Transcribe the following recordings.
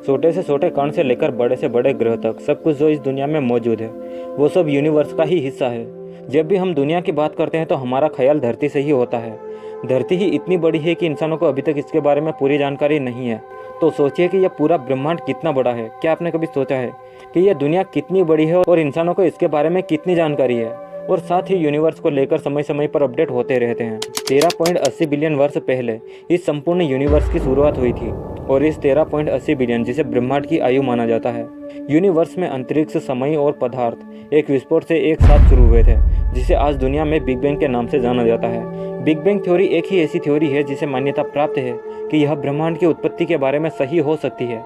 छोटे से छोटे कण से लेकर बड़े से बड़े ग्रह तक सब कुछ जो इस दुनिया में मौजूद है वो सब यूनिवर्स का ही हिस्सा है। जब भी हम दुनिया की बात करते हैं तो हमारा ख्याल धरती से ही होता है। धरती ही इतनी बड़ी है कि इंसानों को अभी तक इसके बारे में पूरी जानकारी नहीं है। तो सोचिए कि यह पूरा ब्रह्मांड कितना बड़ा है। क्या आपने कभी सोचा है कि यह दुनिया कितनी बड़ी है और इंसानों को इसके बारे में कितनी जानकारी है? और साथ ही यूनिवर्स को लेकर समय समय पर अपडेट होते रहते हैं। 13.80 बिलियन वर्ष पहले इस संपूर्ण यूनिवर्स की शुरुआत हुई थी और इस 13.80 बिलियन जिसे ब्रह्मांड की आयु माना जाता है। यूनिवर्स में अंतरिक्ष, समय और पदार्थ एक विस्फोट से एक साथ शुरू हुए थे, जिसे आज दुनिया में बिग बैंग के नाम से जाना जाता है। बिग बैंग थ्योरी एक ही ऐसी थ्योरी है जिसे मान्यता प्राप्त है कि यह ब्रह्मांड की उत्पत्ति के बारे में सही हो सकती है।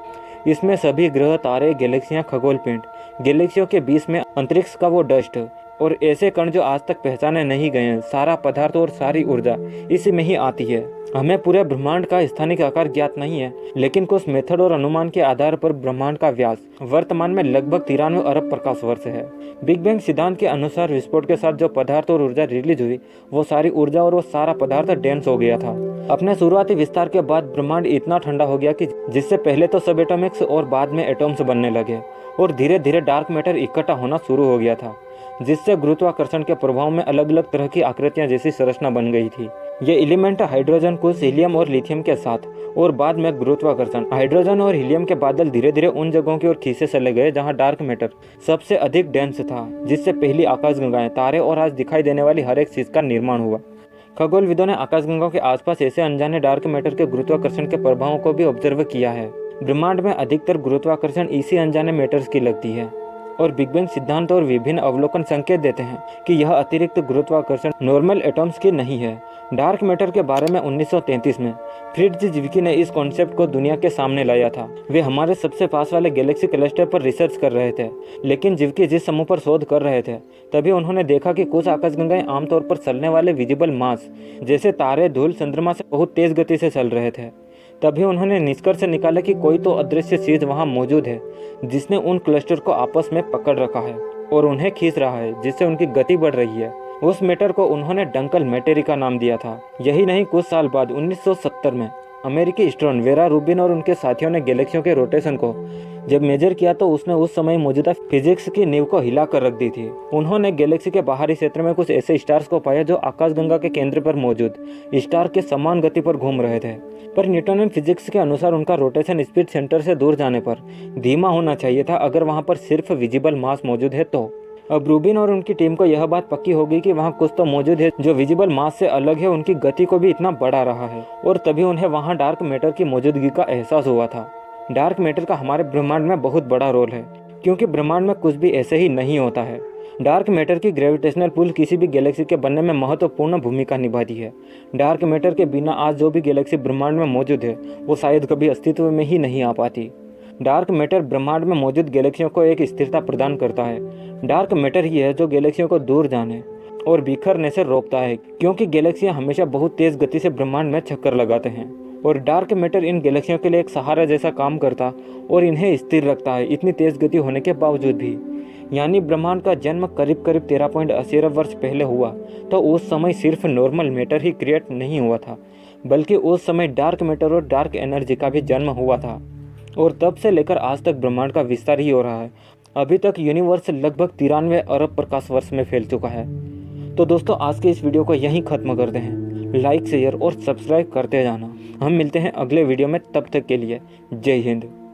इसमें सभी ग्रह, तारे, गैलेक्सियां, खगोल पिंड, गैलेक्सियों के बीच में अंतरिक्ष का वो डस्ट और ऐसे कण जो आज तक पहचाने नहीं गए हैं, सारा पदार्थ और सारी ऊर्जा इसी में ही आती है। हमें पूरे ब्रह्मांड का स्थानिक आकार ज्ञात नहीं है, लेकिन कुछ मेथड और अनुमान के आधार पर ब्रह्मांड का व्यास वर्तमान में लगभग 93 अरब प्रकाश वर्ष है। बिग बैंग सिद्धांत के अनुसार विस्फोट के साथ जो पदार्थ और ऊर्जा रिलीज हुई, वो सारी ऊर्जा और वो सारा पदार्थ डेंस हो गया था। अपने शुरुआती विस्तार के बाद ब्रह्मांड इतना ठंडा हो गया कि जिससे पहले तो सब एटॉमिक्स और बाद में एटॉम्स बनने लगे और धीरे धीरे डार्क मैटर इकट्ठा होना शुरू हो गया था, जिससे गुरुत्वाकर्षण के प्रभाव में अलग अलग तरह की आकृतियां जैसी संरचना बन गई थी। ये एलिमेंट हाइड्रोजन, कुछ हीलियम और लिथियम के साथ और बाद में गुरुत्वाकर्षण, हाइड्रोजन और हीलियम के बादल धीरे धीरे उन जगहों की ओर खींचे चले गए जहां डार्क मैटर सबसे अधिक डेंस था, जिससे पहली आकाशगंगाएं, तारे और आज दिखाई देने वाली हर एक चीज का निर्माण हुआ। खगोलविदों ने आकाशगंगाओं के आसपास ऐसे अनजाने डार्क मैटर के गुरुत्वाकर्षण के प्रभावों को भी ऑब्जर्व किया है। ब्रह्मांड में अधिकतर गुरुत्वाकर्षण इसी अनजाने मैटर्स की लगती है और बिग बैंग सिद्धांत और विभिन्न अवलोकन संकेत देते हैं कि यह अतिरिक्त गुरुत्वाकर्षण नॉर्मल एटॉम्स की नहीं है। डार्क मैटर के बारे में 1933 में फ्रिट्ज ज्विकी ने इस कॉन्सेप्ट को दुनिया के सामने लाया था। वे हमारे सबसे पास वाले गैलेक्सी क्लस्टर पर रिसर्च कर रहे थे, लेकिन ज्विकी जिस समूह पर शोध कर रहे थे तभी उन्होंने देखा कि कुछ आकाशगंगाएं आमतौर पर चलने वाले विजिबल मास जैसे तारे, धूल, चंद्रमा से बहुत तेज गति से चल रहे थे। तभी उन्होंने निष्कर्ष निकाला कि कोई तो अदृश्य चीज वहां मौजूद है जिसने उन क्लस्टर को आपस में पकड़ रखा है और उन्हें खींच रहा है, जिससे उनकी गति बढ़ रही है। उस मैटर को उन्होंने डंकल मैटेरी का नाम दिया था। यही नहीं, कुछ साल बाद 1970 में अमेरिकी एस्ट्रोनॉमर वेरा रूबिन और उनके साथियों ने गैलेक्सियों के रोटेशन को जब मेजर किया तो उसने उस समय मौजूदा फिजिक्स की नींव को हिला कर रख दी थी। उन्होंने गैलेक्सी के बाहरी क्षेत्र में कुछ ऐसे स्टार्स को पाया जो आकाशगंगा के केंद्र पर मौजूद स्टार के समान गति पर घूम रहे थे, पर न्यूटोनियन फिजिक्स के अनुसार उनका रोटेशन स्पीड सेंटर से दूर जाने पर धीमा होना चाहिए था अगर वहां पर सिर्फ विजिबल मास मौजूद है तो। अब रूबिन और उनकी टीम को यह बात पक्की हो गई कि वहां कुछ तो मौजूद है जो विजिबल मास से अलग है, उनकी गति को भी इतना बढ़ा रहा है, और तभी उन्हें वहां डार्क मैटर की मौजूदगी का एहसास हुआ था। डार्क मैटर का हमारे ब्रह्मांड में बहुत बड़ा रोल है, क्योंकि ब्रह्मांड में कुछ भी ऐसे ही नहीं होता है। डार्क मैटर की ग्रेविटेशनल पुल किसी भी गैलेक्सी के बनने में महत्वपूर्ण भूमिका निभाती है। डार्क मैटर के बिना आज जो भी गैलेक्सी ब्रह्मांड में मौजूद है वो शायद कभी अस्तित्व में ही नहीं आ पाती। डार्क मैटर ब्रह्मांड में मौजूद गैलेक्सियों को एक स्थिरता प्रदान करता है। डार्क मैटर ही है जो गैलेक्सियों को दूर जाने और बिखरने से रोकता है, क्योंकि गैलेक्सियां हमेशा बहुत तेज गति से ब्रह्मांड में चक्कर लगाते हैं और डार्क मैटर इन गैलेक्सियों के लिए एक सहारा जैसा काम करता और इन्हें स्थिर रखता है, इतनी तेज गति होने के बावजूद भी। यानी ब्रह्मांड का जन्म करीब 13.80 अरब वर्ष पहले हुआ तो उस समय सिर्फ नॉर्मल मैटर ही क्रिएट नहीं हुआ था, बल्कि उस समय डार्क मैटर और डार्क एनर्जी का भी जन्म हुआ था, और तब से लेकर आज तक ब्रह्मांड का विस्तार ही हो रहा है। अभी तक यूनिवर्स लगभग 93 अरब प्रकाश वर्ष में फैल चुका है। तो दोस्तों, आज के इस वीडियो को यहीं खत्म करते हैं। लाइक, शेयर और सब्सक्राइब करते जाना। हम मिलते हैं अगले वीडियो में, तब तक के लिए जय हिंद।